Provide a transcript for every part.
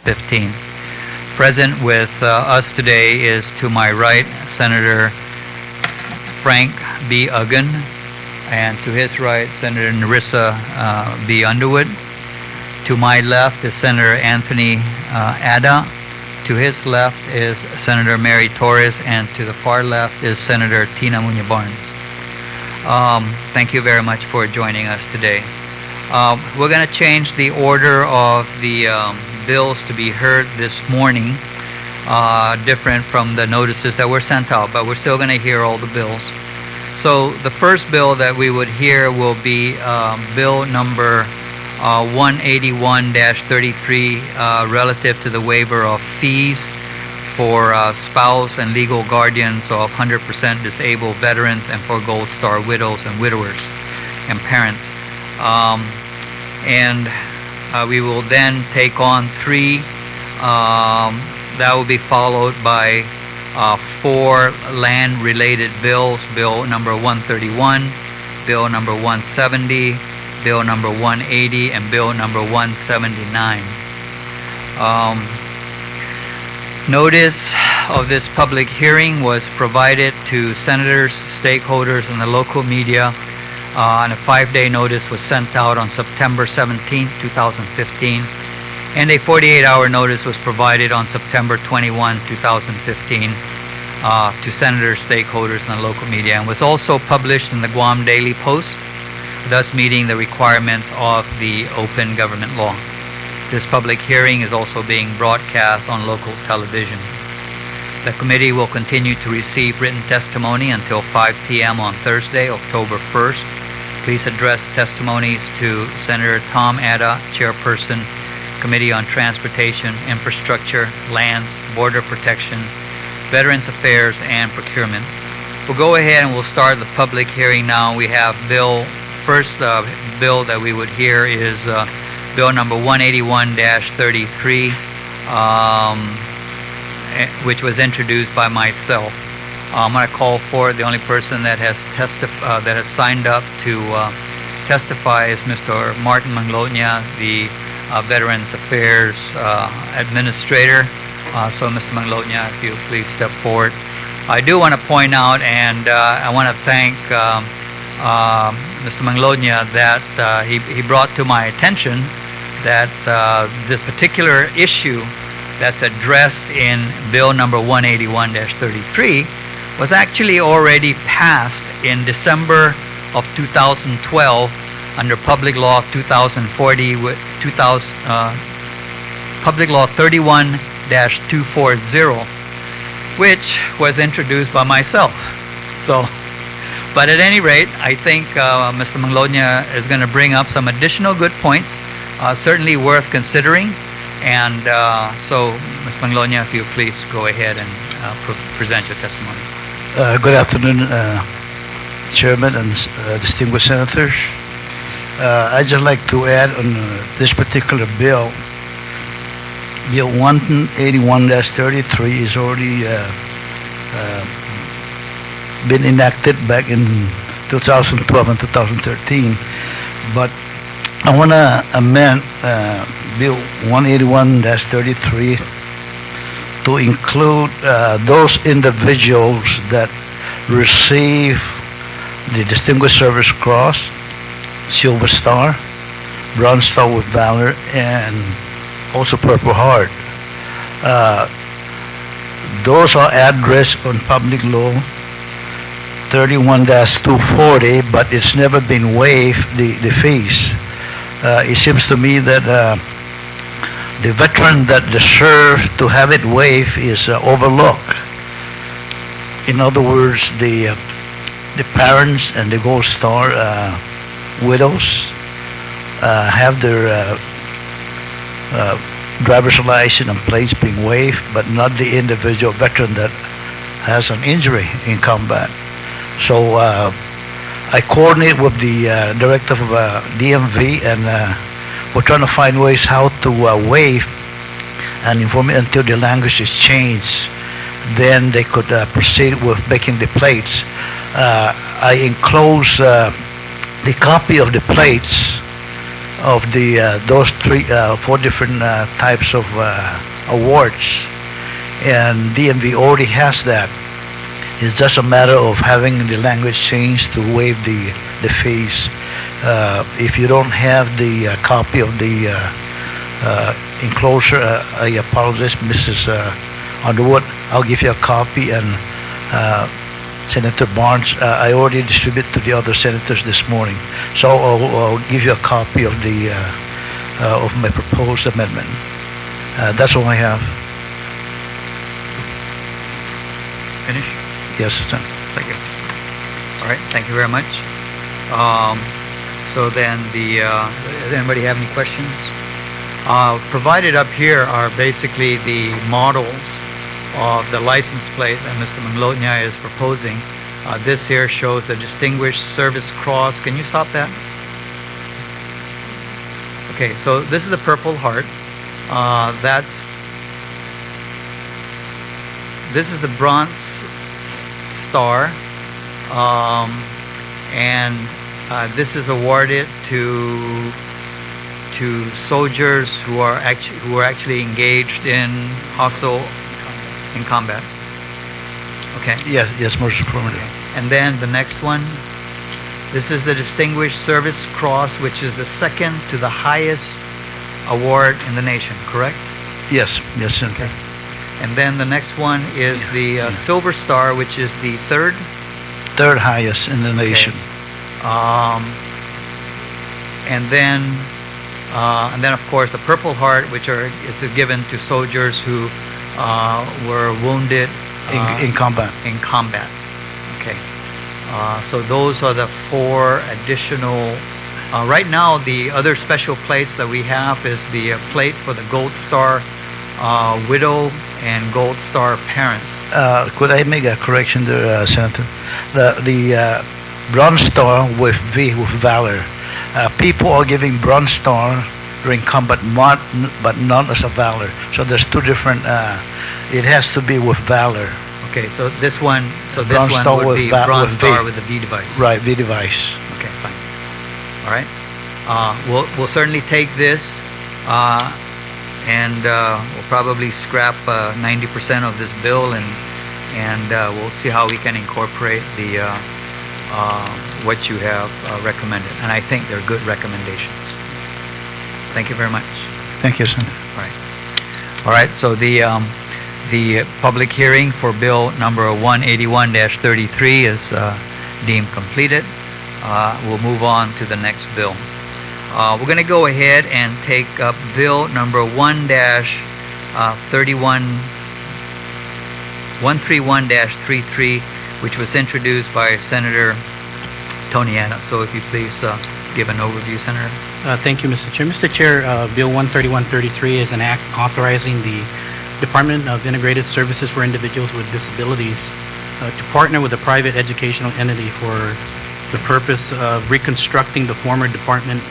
2015. Present with us today is, to my right, Senator Frank B. Uggan, and to his right, Senator Narissa B. Underwood. To my left is Senator Anthony Ada. To his left is Senator Mary Torres, and to the far left is Senator Tina Muña Barnes. Thank you very much for joining us today. We're going to change the order of the bills to be heard this morning, different from the notices that were sent out, but we're still going to hear all the bills. So the first bill that we would hear will be bill number 181-33, relative to the waiver of fees for spouse and legal guardians of 100% disabled veterans and for Gold Star widows and widowers and parents. We will then take on three. That will be followed by four land-related bills: Bill number 131, Bill number 170, Bill number 180, and Bill number 179. Notice of this public hearing was provided to senators, stakeholders, and the local media, and a 5-day notice was sent out on September 17, 2015, and a 48-hour notice was provided on September 21, 2015 to senators, stakeholders, and the local media, and was also published in the Guam Daily Post, thus meeting the requirements of the open government law. This public hearing is also being broadcast on local television. The committee will continue to receive written testimony until 5 p.m. on Thursday, October 1st. Please address testimonies to Senator Tom Ada, Chairperson, Committee on Transportation, Infrastructure, Lands, Border Protection, Veterans Affairs, and Procurement. We'll go ahead and we'll start the public hearing now. We have first bill that we would hear is bill number 181-33, which was introduced by myself. I'm going to call for the only person that has signed up to testify is Mr. Martin Manglotnia, the Veterans Affairs Administrator. So, Mr. Manglotnia, if you please step forward. I do want to point out, and I want to thank Mr. Manglotnia that he brought to my attention that this particular issue that's addressed in Bill number 181-33 was actually already passed in December of 2012 under Public Law 2040 with Public Law 31-240, which was introduced by myself. So, but at any rate, I think Mr. Manglotnia is going to bring up some additional good points, certainly worth considering. And so, Mr. Manglotnia, if you please go ahead and present your testimony. Good afternoon, Chairman and distinguished senators. I'd just like to add on this particular bill. Bill 181-33 is already been enacted back in 2012 and 2013, but I want to amend Bill 181-33 to include those individuals that receive the Distinguished Service Cross, Silver Star, Bronze Star with Valor, and also Purple Heart. Those are addressed on Public Law 31-240, but it's never been waived, the fees. It seems to me that the veteran that deserves to have it waived is overlooked. In other words, the parents and the Gold Star widows have their driver's license and plates being waived, but not the individual veteran that has an injury in combat. So I coordinate with the director of DMV, and we're trying to find ways how to waive and inform it until the language is changed. Then they could proceed with making the plates. I enclose the copy of the plates of the those four different types of awards, and DMV already has that. It's just a matter of having the language changed to waive the fees. If you don't have the copy of the enclosure, I apologize, Mrs. Underwood. I'll give you a copy, and Senator Barnes, I already distributed to the other senators this morning. So I'll give you a copy of the of my proposed amendment. That's all I have. Finish? Yes, sir. Thank you. All right, thank you very much. So then does anybody have any questions? Provided up here are basically the models of the license plate that Mr. Muña is proposing. This here shows the Distinguished Service Cross. Can you stop that? Okay, so this is the Purple Heart. This is the Bronze Star, and this is awarded to soldiers who are actually engaged in in combat. Okay. Yes, most affirmative. And then the next one, this is the Distinguished Service Cross, which is the second to the highest award in the nation, correct? Yes, Senator. Okay. And then the next one is the Silver Star, which is the third highest in the nation. And then of course the Purple Heart, which it's given to soldiers who were wounded in combat. In combat. Okay. So those are the four additional. Right now, the other special plates that we have is the plate for the Gold Star widow and Gold Star parents. Could I make a correction there, Senator? The Bronze Star with valor. People are giving Bronze Star during combat, but not as a valor. So there's two different. It has to be with valor. Okay, so this one, Bronze Star would with be Bronze Star with the V device. Right, V device. Okay, fine. All right. We'll certainly take this, and we'll probably scrap 90% of this bill, and we'll see how we can incorporate the what you have recommended. And I think they're good recommendations. Thank you very much. Thank you, Senator. All right. All right. So the public hearing for Bill number 181-33 is deemed completed. We'll move on to the next bill. We're going to go ahead and take up Bill number 131-33, which was introduced by Senator Tony Anna. So if you please give an overview, Senator. Thank you, Mr. Chair. Mr. Chair, Bill 131-33 is an act authorizing the Department of Integrated Services for Individuals with Disabilities to partner with a private educational entity for the purpose of reconstructing the former Department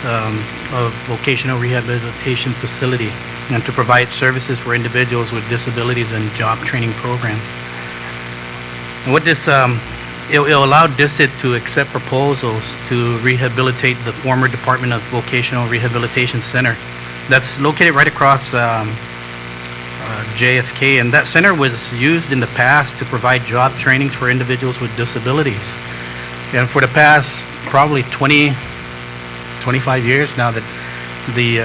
of Vocational Rehabilitation facility and to provide services for individuals with disabilities and job training programs. And what this it'll allow DISIT to accept proposals to rehabilitate the former Department of Vocational Rehabilitation Center that's located right across JFK, and that center was used in the past to provide job trainings for individuals with disabilities. And for the past probably 25 years now that the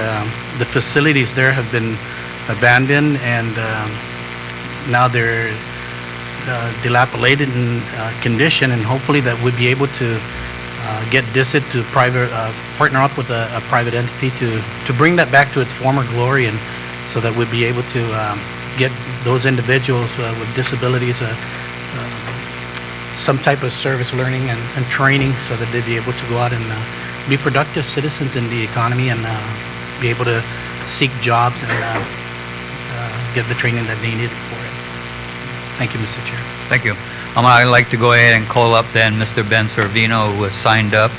facilities there have been abandoned, and now they're dilapidated in condition, and hopefully that we'll be able to get DISIT to partner up with a private entity to bring that back to its former glory, and so that we'll be able to get those individuals with disabilities some type of service learning and training, so that they'll be able to go out and be productive citizens in the economy and be able to seek jobs and get the training that they need for it. Thank you, Mr. Chair. Thank you. I'd like to go ahead and call up then Mr. Ben Servino, who has signed up.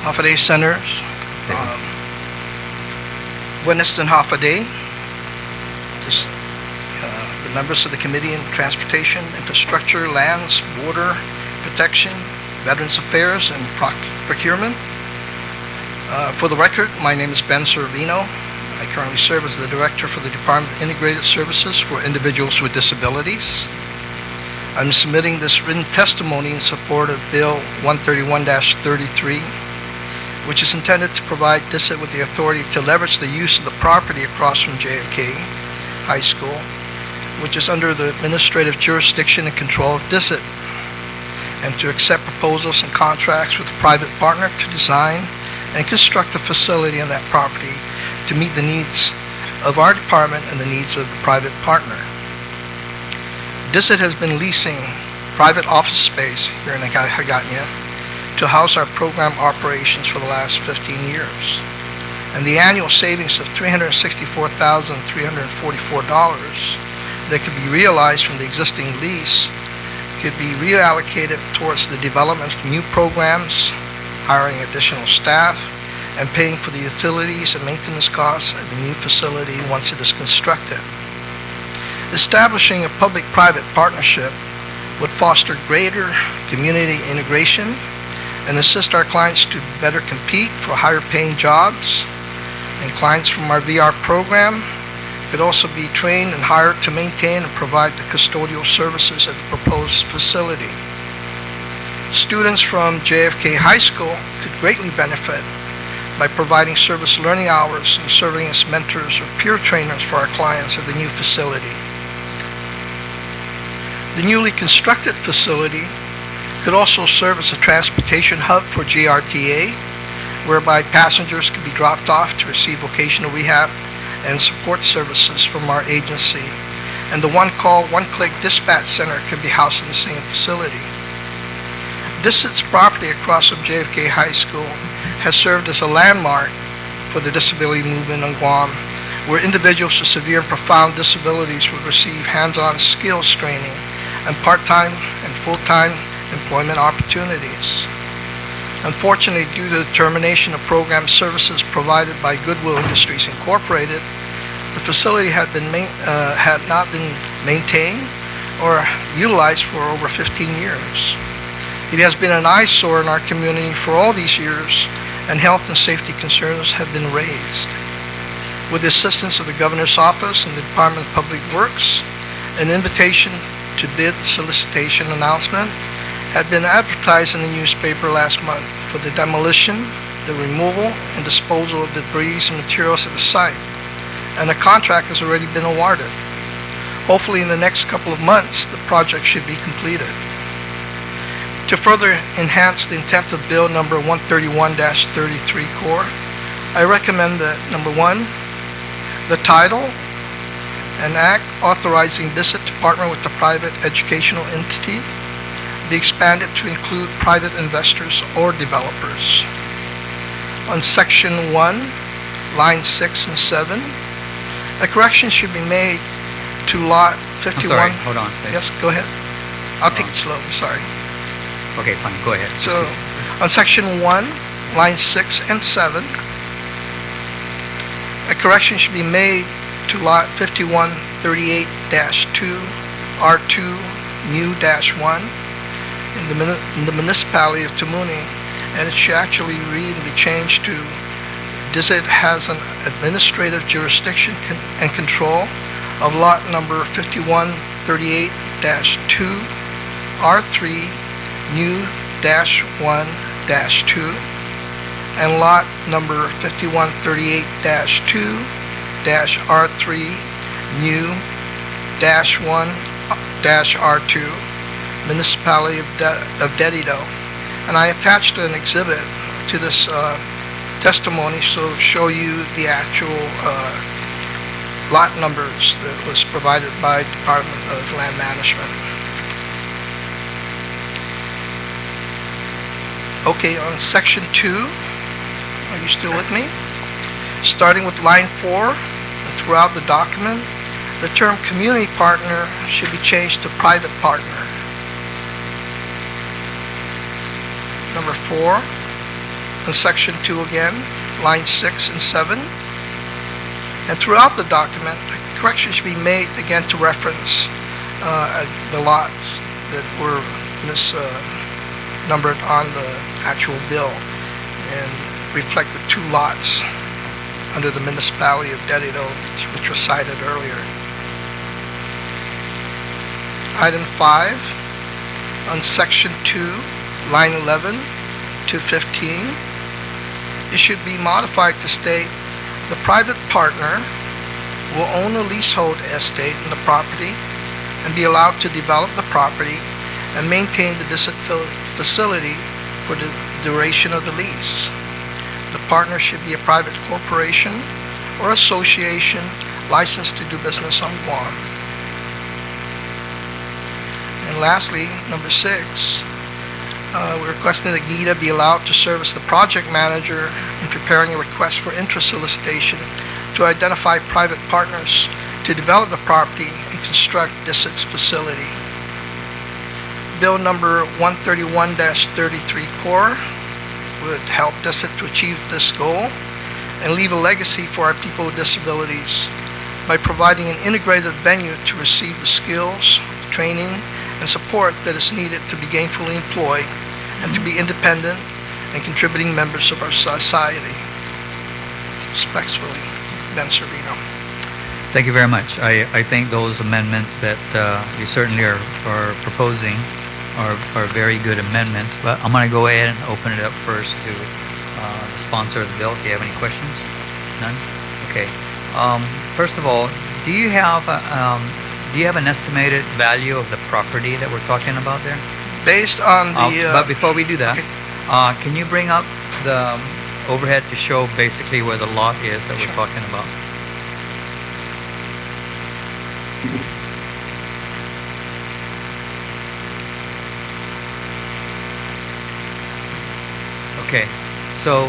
Half a day, Senators. Buenas and half a day. the members of the Committee on Transportation, Infrastructure, Lands, Border Protection, Veterans Affairs, and Procurement. For the record, my name is Ben Servino. I currently serve as the Director for the Department of Integrated Services for Individuals with Disabilities. I'm submitting this written testimony in support of Bill 131-33, which is intended to provide DISIT with the authority to leverage the use of the property across from JFK High School, which is under the administrative jurisdiction and control of DISIT, and to accept proposals and contracts with a private partner to design and construct a facility on that property to meet the needs of our department and the needs of the private partner. DISIT has been leasing private office space here in Hagåtña to house our program operations for the last 15 years. And the annual savings of $364,344 that could be realized from the existing lease could be reallocated towards the development of new programs, hiring additional staff, and paying for the utilities and maintenance costs at the new facility once it is constructed. Establishing a public-private partnership would foster greater community integration and assist our clients to better compete for higher-paying jobs. And clients from our VR program could also be trained and hired to maintain and provide the custodial services at the proposed facility. Students from JFK High School could greatly benefit by providing service learning hours and serving as mentors or peer trainers for our clients at the new facility. The newly constructed facility could also serve as a transportation hub for JRTA, whereby passengers could be dropped off to receive vocational rehab and support services from our agency, and the one-call, one-click dispatch center could be housed in the same facility. DISIT's property across from JFK High School has served as a landmark for the disability movement on Guam, where individuals with severe and profound disabilities would receive hands-on skills training and part-time and full-time employment opportunities. Unfortunately, due to the termination of program services provided by Goodwill Industries Incorporated, the facility had not been maintained or utilized for over 15 years. It has been an eyesore in our community for all these years, and health and safety concerns have been raised. With the assistance of the Governor's Office and the Department of Public Works, an invitation to bid solicitation announcement had been advertised in the newspaper last month for the demolition, the removal, and disposal of debris and materials at the site, and a contract has already been awarded. Hopefully in the next couple of months, the project should be completed. To further enhance the intent of Bill number 131-33 Core, I recommend that, number one, the title, an act authorizing DISIT to partner with a private educational entity, be expanded to include private investors or developers. On Section 1, Lines 6 and 7, a correction should be made to Lot 51. I'm sorry, hold on. Yes, go ahead. I'll take it slowly, sorry. Okay, fine, go ahead. So, on Section 1, Lines 6 and 7, a correction should be made to Lot 5138-2, R2, Mu-1, in the municipality of Tumuni, and it should actually read and be changed to DISIT has an administrative jurisdiction and control of lot number 5138-2, R3, Mu-1-2, and lot number 5138-2, R3, Mu-1-R2, municipality of Dedido. And I attached an exhibit to this testimony to show you the actual lot numbers that was provided by Department of Land Management. Okay, on Section 2, are you still with me? Starting with line 4, throughout the document, the term community partner should be changed to private partner. Number 4, in Section 2 again, lines 6 and 7. And throughout the document, a correction should be made, again, to reference the lots that were numbered on the actual bill and reflect the 2 lots under the municipality of Dededo, which was cited earlier. Item 5, on section 2, line 11 to 15, it should be modified to state the private partner will own a leasehold estate in the property and be allowed to develop the property and maintain the district facility for the duration of the lease. The partner should be a private corporation or association licensed to do business on Guam. And lastly, number 6, we're requesting that GIDA be allowed to serve as the project manager in preparing a request for interest solicitation to identify private partners to develop the property and construct DISIT's facility. Bill number 131-33 Core would help DISIT to achieve this goal and leave a legacy for our people with disabilities by providing an integrated venue to receive the skills, training, and support that is needed to be gainfully employed and to be independent and contributing members of our society. Respectfully, Ben Servino. Thank you very much. I think those amendments that you certainly are proposing are very good amendments, but I'm going to go ahead and open it up first to the sponsor of the bill. Do you have any questions? None? Okay. First of all, do you have an estimated value of the property that we're talking about there? Based on the... but before we do that, okay. Can you bring up the overhead to show basically where the lot is that we're talking about? Okay, so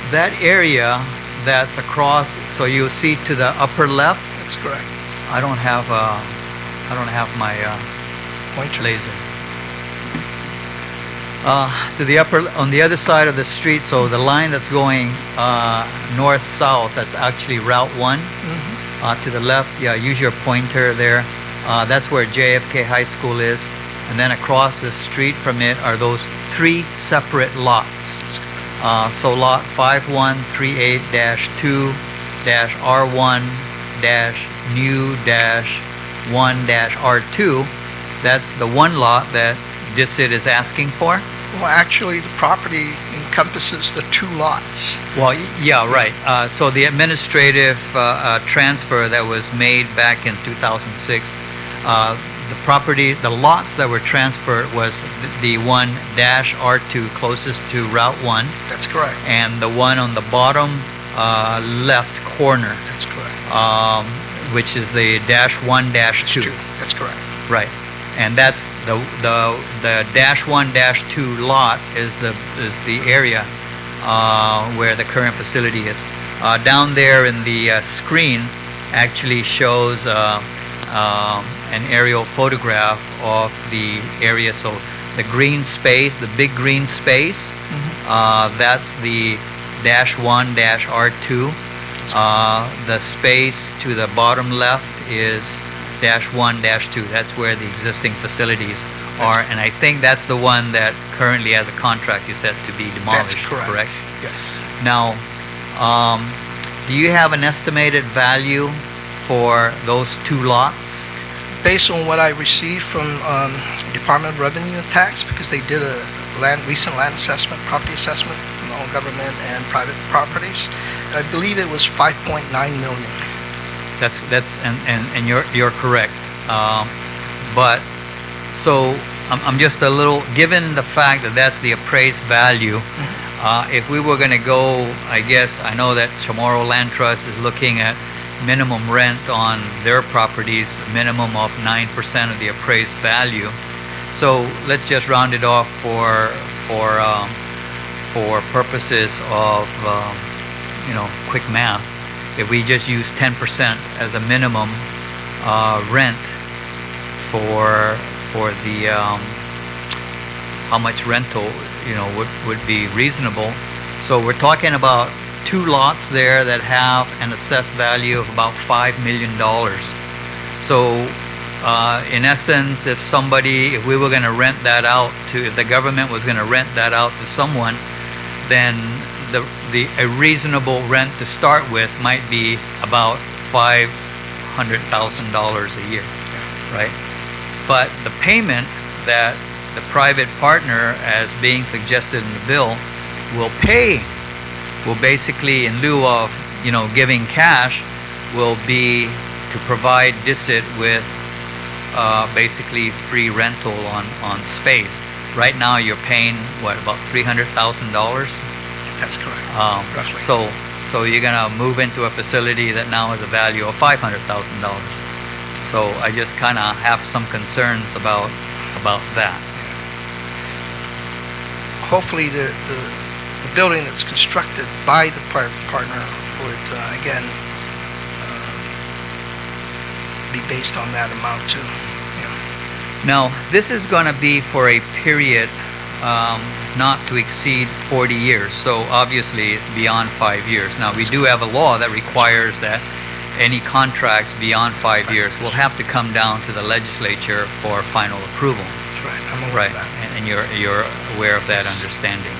that area that's across, so you'll see to the upper left. That's correct. I don't have my Pointer. laser. To the upper, on the other side of the street, so the line that's going north-south, that's actually Route 1. To the left, yeah, use your pointer there. That's where JFK High School is. And then across the street from it are those 3 separate lots. So lot 5138-2-R1-new-1-R2, that's the one lot that DISIT is asking for? Well, actually, the property encompasses the 2 lots. Well, yeah, right. So the administrative transfer that was made back in 2006, the lots that were transferred was the 1-R2 closest to Route 1. That's correct. And the one on the bottom left corner. That's correct. Which is the -1-2. That's correct. Right. And that's the -1-2 lot is the area where the current facility is. Down there in the screen actually shows an aerial photograph of the area. So the green space, the big green space, that's the -1-R2. The space to the bottom left is -1-2. That's where the existing facilities are, and I think that's the one that currently has a contract, you said, to be demolished. That's correct. Yes. Now, do you have an estimated value for those 2 lots? Based on what I received from Department of Revenue and Tax, because they did a recent land assessment, property assessment from all government and private properties, I believe it was $5.9 million. And you're correct. But so I'm just a little, given the fact that that's the appraised value, if we were going to go, I guess, I know that Chamorro Land Trust is looking at minimum rent on their properties, a minimum of 9% of the appraised value. So let's just round it off for purposes of quick math. If we just use 10% as a minimum rent for the how much rental would be reasonable. So we're talking about two lots there that have an assessed value of about $5 million. So, in essence, if we were going to rent that out if the government was going to rent that out to someone, then a reasonable rent to start with might be about $500,000 a year, right? But the payment that the private partner, as being suggested in the bill, will basically, in lieu of, giving cash, will be to provide DISIT with basically free rental on space. Right now, you're paying, about $300,000? That's correct, roughly. So you're going to move into a facility that now has a value of $500,000. So I just kind of have some concerns about that. Hopefully, the building that's constructed by the private partner would, again, be based on that amount too. Now, this is going to be for a period not to exceed 40 years. So obviously, it's beyond 5 years. Now, we do have a law that requires that any contracts beyond 5 years will have to come down to the legislature for final approval. That's right. I'm aware of that. And you're aware of that understanding.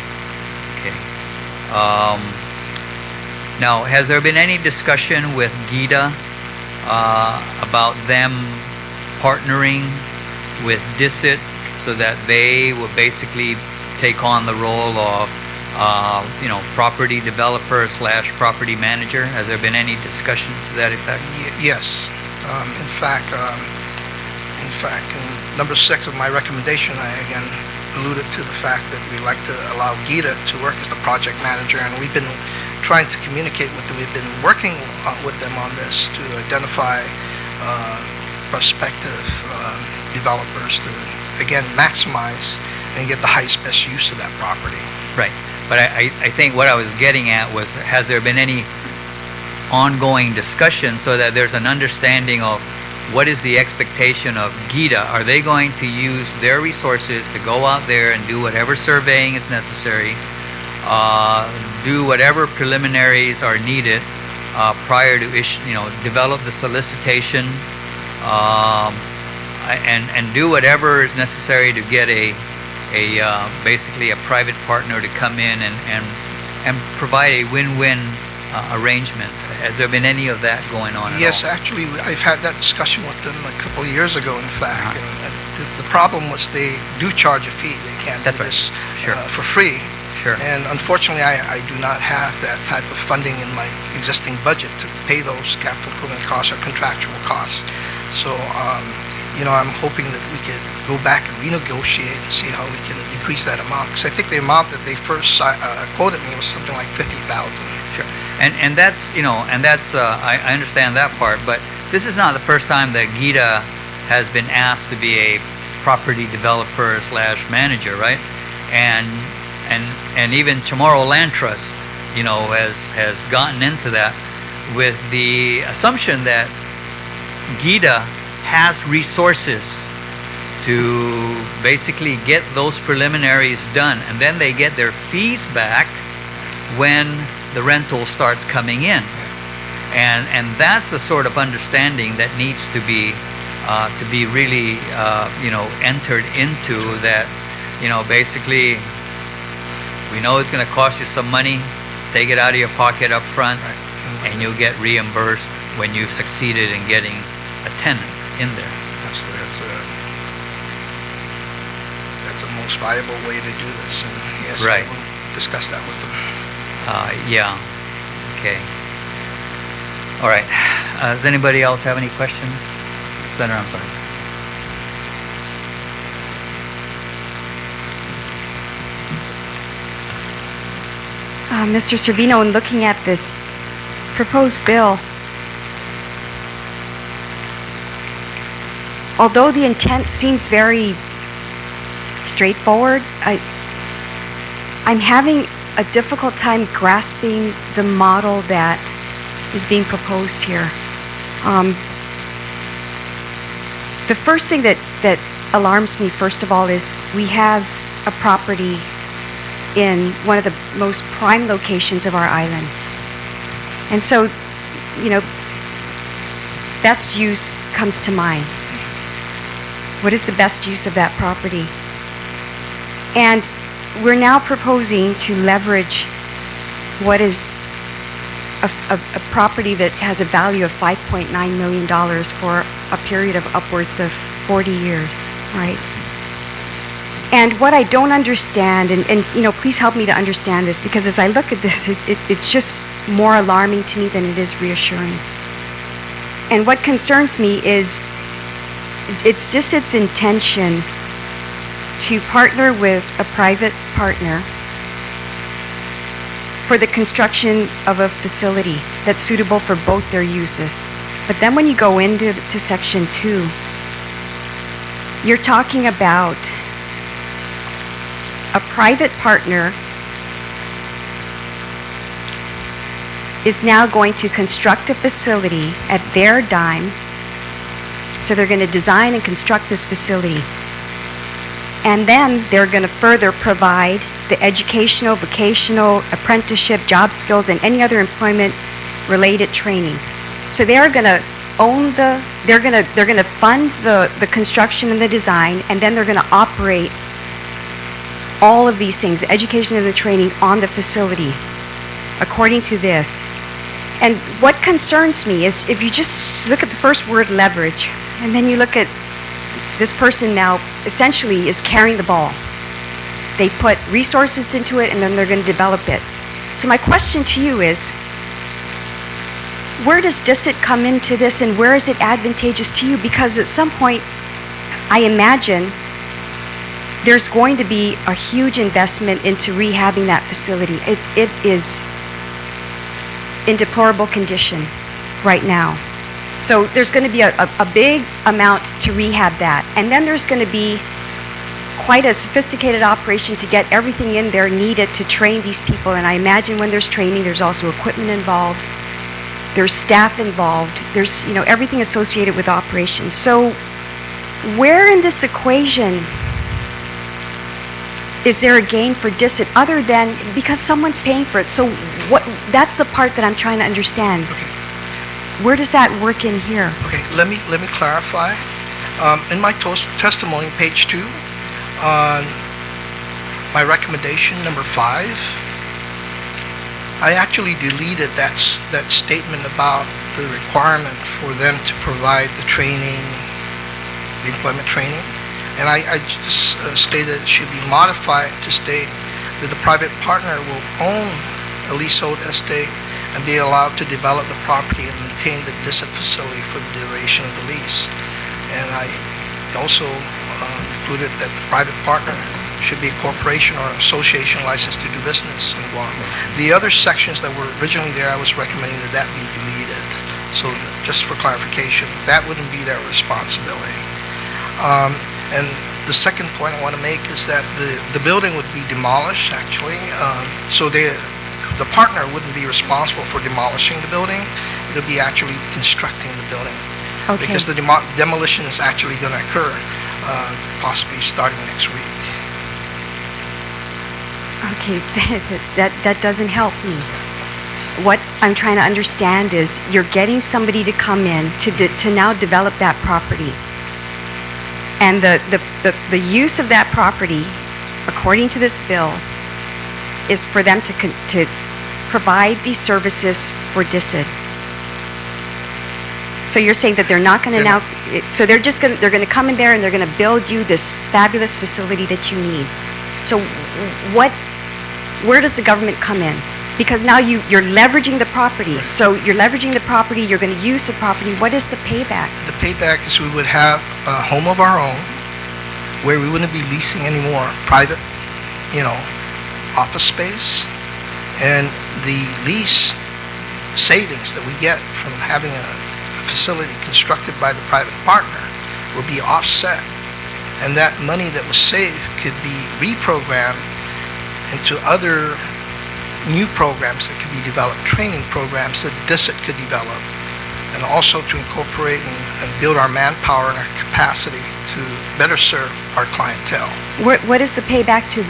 Okay. Now, has there been any discussion with GIDA about them partnering with DISIT so that they will basically take on the role of, property developer / property manager? Has there been any discussion to that effect? Yes. In fact, in number 6 of my recommendation, I again alluded to the fact that we'd like to allow GIDA to work as the project manager, and we've been trying to communicate with them. We've been working with them on this to identify prospective developers to, again, maximize and get the highest best use of that property. Right. But I think what I was getting at was, has there been any ongoing discussion so that there's an understanding of what is the expectation of GIDA? Are they going to use their resources to go out there and do whatever surveying is necessary, do whatever preliminaries are needed prior to develop the solicitation, and do whatever is necessary to get basically a private partner to come in and provide a win-win arrangement? Has there been any of that going on at all? Yes, actually, I've had that discussion with them a couple of years ago, in fact. And the problem was they do charge a fee. They can't do this for free. Sure. And unfortunately, I do not have that type of funding in my existing budget to pay those capital improvement costs or contractual costs. So, I'm hoping that we could go back and renegotiate and see how we can decrease that amount. Because I think the amount that they first quoted me was something like $50,000. Sure. And that's, I understand that part, but this is not the first time that GIDA has been asked to be a property developer / manager, right? And even Chamorro Land Trust, has gotten into that with the assumption that GIDA has resources to basically get those preliminaries done, and then they get their fees back when the rental starts coming in. And that's the sort of understanding that needs to be really entered into, that basically we know it's going to cost you some money, take it out of your pocket up front, and you'll get reimbursed when you've succeeded in getting a tenant in there. Absolutely. That's the most viable way to do this, and yes, right. I will discuss that with them. Yeah. Okay. All right. Does anybody else have any questions? Senator, I'm sorry. Mr. Servino, in looking at this proposed bill, although the intent seems very straightforward, I'm having a difficult time grasping the model that is being proposed here. The first thing that alarms me, first of all, is we have a property in one of the most prime locations of our island, And so, best use comes to mind. What is the best use of that property? And we're now proposing to leverage what is a property that has a value of $5.9 million for a period of upwards of 40 years, right? And what I don't understand, and please help me to understand this, because as I look at this, it's just more alarming to me than it is reassuring. And what concerns me is it's DICIT's intention to partner with a private partner for the construction of a facility that's suitable for both their uses. But then when you go into Section 2, you're talking about a private partner is now going to construct a facility at their dime. So they're going to design and construct this facility. And then they're going to further provide the educational, vocational, apprenticeship, job skills, and any other employment-related training. So they are going to own they're going to fund the construction and the design, and then they're going to operate all of these things, the education and the training, on the facility, according to this. And what concerns me is if you just look at the first word, leverage, and then you look at this person now essentially is carrying the ball. They put resources into it, and then they're going to develop it. So my question to you is, where does DICIT come into this, and where is it advantageous to you? Because at some point, I imagine there's going to be a huge investment into rehabbing that facility. It is in deplorable condition right now. So there's going to be a big amount to rehab that. And then there's going to be quite a sophisticated operation to get everything in there needed to train these people. And I imagine when there's training, there's also equipment involved. There's staff involved. There's, everything associated with operations. So where in this equation is there a gain for DICIT other than because someone's paying for it? So that's the part that I'm trying to understand. Okay. Where does that work in here? Okay, let me clarify. In my testimony, page 2, on my recommendation number 5, I actually deleted that statement about the requirement for them to provide the training, the employment training, and I just stated it should be modified to state that the private partner will own a leasehold estate and be allowed to develop the property and maintain the DICIT facility for the duration of the lease. And I also included that the private partner should be a corporation or an association licensed to do business in Guam. The other sections that were originally there, I was recommending that be deleted. So just for clarification, that wouldn't be their responsibility. And the second point I want to make is that the building would be demolished, actually. So the partner wouldn't be responsible for demolishing the building. It would be actually constructing the building. Okay. Because the demolition is actually going to occur possibly starting next week. Okay, that doesn't help me. What I'm trying to understand is you're getting somebody to come in to now develop that property. And the use of that property, according to this bill, is for them to provide these services for DICIT. So you're saying that they're not going to now, so they're going to come in there and they're going to build you this fabulous facility that you need. So where does the government come in? Because now you're leveraging the property. So you're leveraging the property, you're going to use the property. What is the payback? The payback is we would have a home of our own where we wouldn't be leasing any more private, office space. And the lease savings that we get from having a facility constructed by the private partner will be offset. And that money that was saved could be reprogrammed into other new programs that could be developed, training programs that DICIT could develop, and also to incorporate and build our manpower and our capacity to better serve our clientele. What is the payback to